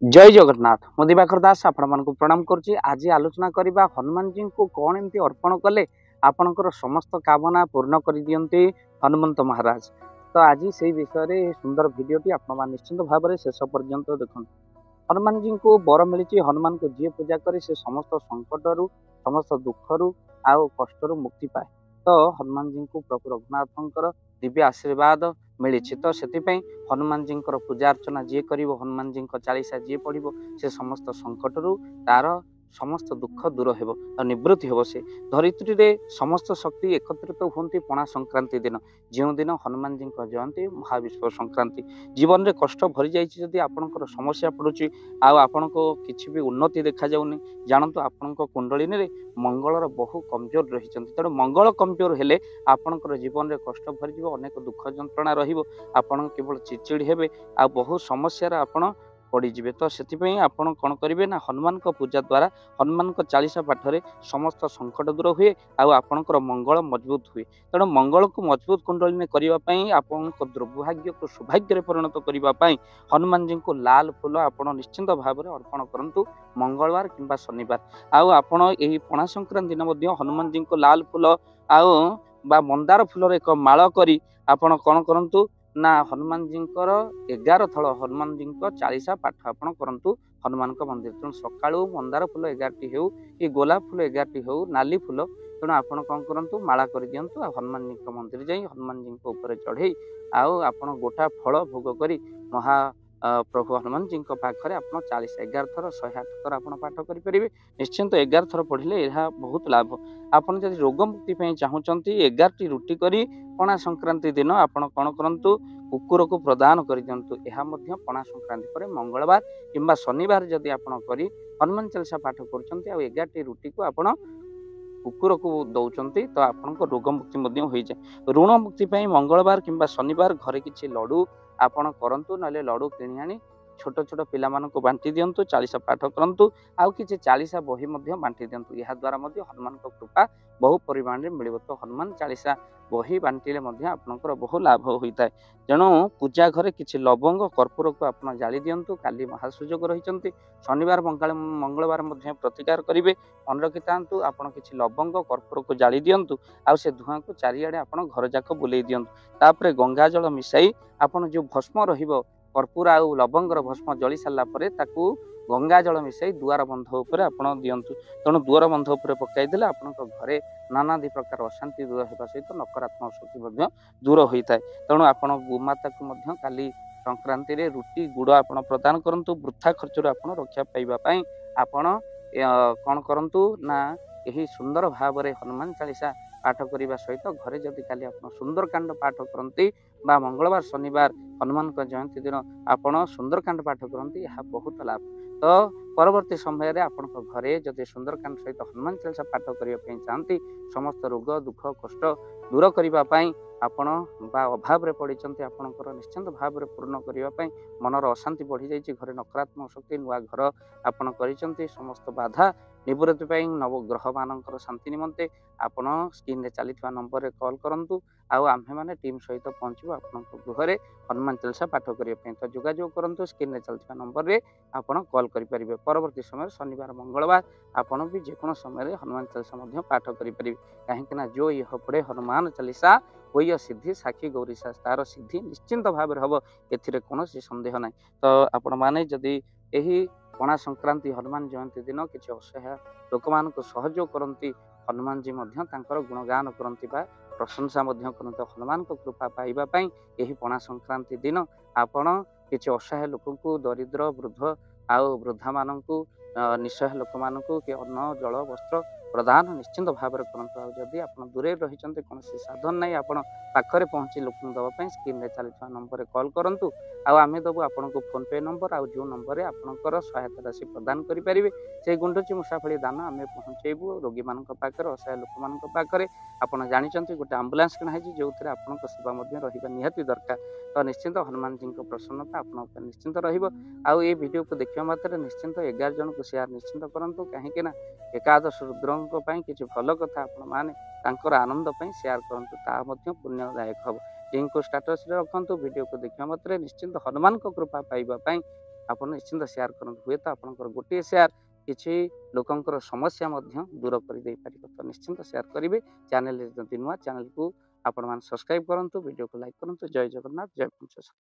जय जगन्नाथ मो दिवाकर दास आपण प्रणाम करुच्ची। आज आलोचना करवा हनुमान जी को कौन एमती अर्पण कले आपणकर समस्त कामना पूर्ण कर दियंती हनुमंत महाराज। तो आज से विषय सुंदर भिडटी आप निश्चिंत भाव में शेष पर्यंत देखते। हनुमान जी को बर मिली हनुमान को जी पूजा करे से समस्त संकट समस्त दुख आउ कष्ट मुक्ति पाए। तो हनुमान जी को प्रभु रघुनाथ दिव्य आशीर्वाद मिली। तो से हनुमान जी पूजा अर्चना जी कर हनुमान जी चालीसा जी पढ़ो से समस्त संकट तार समस्त दुख दूर हो निवृत्ति हो। से धरित्री रे समस्त शक्ति एकत्रित होती पणा संक्रांति दिन जो दिन हनुमान जी जयंती महाविश्व संक्रांति। जीवन में कष्ट भरी जाइए आपंकर समस्या पड़ुची आपण को किसी भी उन्नति देखा जाऊनी जानतु आपण कुंडली में मंगलर बहु कमजोर रही। तेणु मंगल कमजोर हेले आपणकर जीवन में कष्ट भरी अनेक दुख जंत्रणा रही केवल चिड़चिड़ी हेबे आ बहु समस्या आपण पड़े। तो से आपण कौन करेंगे ना हनुमान को पूजा द्वारा हनुमान को चालीसा पाठरे समस्त संकट दूर हुए आपणकर मंगल मजबूत हुए। तेणु मंगल को मजबूत कुंडली में करने आपण दुर्भाग्य को सौभाग्य परिणत करने हनुमान जी को लाल फूल आपण निश्चिंत भाव में अर्पण करूँ मंगलवार किंबा शनिवार। आपण यही पणा संक्रांति दिन हनुमान जी को लाल फूल बा मंदार फूलर एक माल करी आपण कौन करूँ ना हनुमान जी 11 थल हनुमान जी चालीसा पाठ आपण करूँ हनुमान मंदिर। तेणु सका मंदार फूल 11टी हो कि गोलाप फूल 11टी हो नाली फूल तेणु आपण कौन करूँ माला कर दिंतु हनुमान जी मंदिर जा हनुमान जी ऊपर चढ़े आपण गोटा फल भोग करी महा प्रभु हनुमान जी पाखे आप 40 11 थर 108 थर आप पाठ करेंगे। निश्चिंत 11 थर पढ़ले यह बहुत लाभ। आपड़ जब रोग मुक्ति चाहूँगी 11टी रुटी करी पणा संक्रांति दिन आपण कौन करूँ कुकुर को प्रदान कर दिंतु। यह पणा संक्रांति पर मंगलवार किंबा शनिवार जदि आपण करी हनुमान चालीसा पाठ कर 11टी रुटी को आपण कुकुर को दौरान तो आपण रोग मुक्ति हो जाए। ऋण मुक्ति मंगलवार किंबा शनिवार घरे किसी लड्डू आपण करंतु नले लड्डू किणी आनी छोट छोट पिला को बांटी दिंतु चालीसा पाठ करूँ आउ कि चालीसा बही बांटी दिंतु। यह द्वारा हनुमान कृपा बहु परिमाण में मिल। तो हनुमान चालीसा बही बांटिले आपनकर बहु लाभ होता है। तेणु पूजा घरे किसी लवंग कर्पूर को आप जाली दिंतु काली महासुजोग रही शनिवार मंगलवार प्रतिकार करेंगे मन रखी था आपड़ किसी लवंग कर्पूर को जाली दिंतु आउ से धुआं को चारिआडे आप घर जाक बुले दिंतु। तापर गंगा जल मिसाई आपन जो भस्म रहिबो कर्पूर आ लवंगर भस्म जली सारा गंगा जल मिसाई दुआर बंध उपर आपण दिंतु। तेणु दुआर बंध उपर पकईदे आपण घरे नानादी प्रकार अशांति दूर होगा सहित नकारात्मक शक्ति दूर होता है। तेणु आपण गोमाता को काली संक्रांति रे रुटी गुड़ आप प्रदान करूँ वृथा खर्चर आप रक्षा पाइबापी आपण कौन करूँ ना यही सुंदर भाव में हनुमान चालीसा पाठ करने सहित घरे जदि काली आप सुंदरकांड पाठ करती बा मंगलवार शनिवार हनुमान जयंती दिन आपण सुंदरकांड पाठ करती यह बहुत लाभ। तो परवर्ती समय रे आपण घरे जदि सुंदरकांड सहित हनुमान चालीसा पाठ करने चाहती समस्त रोग दुख कष्ट दूर करने आपण बा अभाव पड़ी आपणकर निश्चिंत भाव में पूर्ण करने मनर अशांति बढ़ी जाइए घरे नकारात्मक शक्ति नुआ घर आपण कर समस्त बाधा निवृत्ति नवग्रह मान शांति निमंते आपण स्क्रीन रे चली नंबर रे कॉल करूँ आम्भे मैंने टीम सहित पहुँचू आप गृह हनुमान चालीसा पाठ करने। तो जोगाजोग करूँ स्क्रीन रे चलता नंबर रे आपण कॉल करेंगे। परवर्ती समय शनिवार मंगलवार आपण भी जेको समय हनुमान चालीसा पाठ करेंगे कहीं जो यह पड़े हनुमान चालीसा वही सिद्धि साक्षी गौरीशा तार सिद्धि निश्चिंत भाव में हम ए कौन सन्देह ना। तो आपण मैंने जदि यही पणा संक्रांति हनुमान जयंती दिन किसी असहाय लोक मान सहयोग करती हनुमान जी गुणगान करती प्रशंसा करते हनुमान को कृपा पाइबापी यही पणा संक्रांति दिन आपण किसी असहाय लोक को दरिद्र वृद्ध आउ वृद्धा मान निस्सहाय लोक मान कि अन्न जल वस्त्र प्रदान निश्चिंत भाव में करूँ। जदि आप दूरे रही कौन साधन ना आप पाखे पहुँची लोक देवाई स्क्रीन में चलता नंबर में कॉल करूँ आम देवु आपन को फोन पे नंबर आ जो नंबर में आपंकर सहायता राशि प्रदान करेंगे से गुंडुची मुसाफली दान आम पहुँचेबू रोगी मान पाखे असहाय लोक मान पाखे आप जानते गोटे आम्बुलांस किणा जो आपण सेवा रहा निहाती दरकार। तो निश्चिंत हनुमान जी प्रसन्नता आप निश्चिंत रही वीडियो को देखा मात्र निश्चिंत 11 जन को शेयर निश्चिंत करूँ कहीं एकादश रुद्रों किसी भल कथा आप आनंद शेयर करूँ पुण्यदायक हम लिंक को स्टाटस रखु वीडियो को देखा मात्र निश्चिंत हनुमान को कृपा पाइबापी ଆପଣ ନିଶ୍ଚିନ୍ତ ସେୟାର କରନ୍ତୁ। ହୁଏତ ଆପଣଙ୍କର ଗୋଟିଏ ସେୟାର କିଛି ଲୋକଙ୍କର ସମସ୍ୟା ମଧ୍ୟ ଦୂର କରିଦେଇପାରିବ। ତ ନିଶ୍ଚିନ୍ତ ସେୟାର କରିବେ। ଚ୍ୟାନେଲରେ ଯଦି ନୂଆ ଚ୍ୟାନେଲକୁ ଆପଣମାନେ ସବସ୍କ୍ରାଇବ୍ କରନ୍ତୁ, ଭିଡ଼ିଓକୁ ଲାଇକ୍ କରନ୍ତୁ। ଜୟ ଜଗନ୍ନାଥ, ଜୟ ପଞ୍ଚ